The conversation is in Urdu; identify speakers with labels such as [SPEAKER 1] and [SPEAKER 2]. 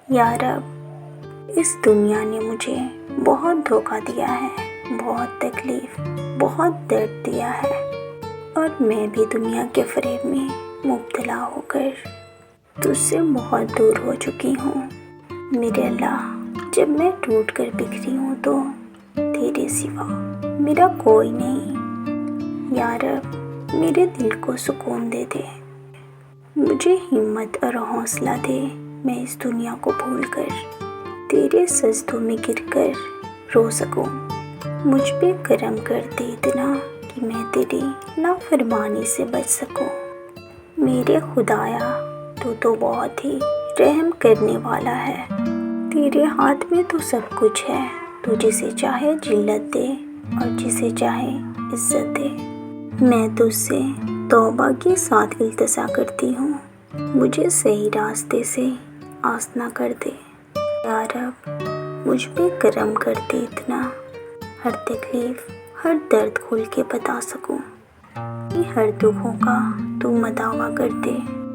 [SPEAKER 1] یا رب، اس دنیا نے مجھے بہت دھوکہ دیا ہے، بہت تکلیف، بہت درد دیا ہے، اور میں بھی دنیا کے فریب میں مبتلا ہو کر تجھ سے بہت دور ہو چکی ہوں۔ میرے اللہ، جب میں ٹوٹ کر بکھری ہوں تو تیرے سوا میرا کوئی نہیں۔ یا رب، میرے دل کو سکون دے دے، مجھے ہمت اور حوصلہ دے، میں اس دنیا کو بھول کر تیرے سجدوں میں گر کر رو سکوں۔ مجھ پہ کرم کر دے اتنا کہ میں تیری نافرمانی سے بچ سکوں۔ میرے خدایا، تو بہت ہی رحم کرنے والا ہے، تیرے ہاتھ میں تو سب کچھ ہے، تو جسے چاہے ذلت دے اور جسے چاہے عزت دے۔ میں تجھ سے توبہ کے ساتھ التجا کرتی ہوں، مجھے صحیح راستے سے آسنا کر دے۔ یا رب، مجھ پہ کرم کر دے اتنا، ہر تکلیف، ہر درد کھول کے بتا سکوں، ہر دکھوں کا تو مداوا کر دے۔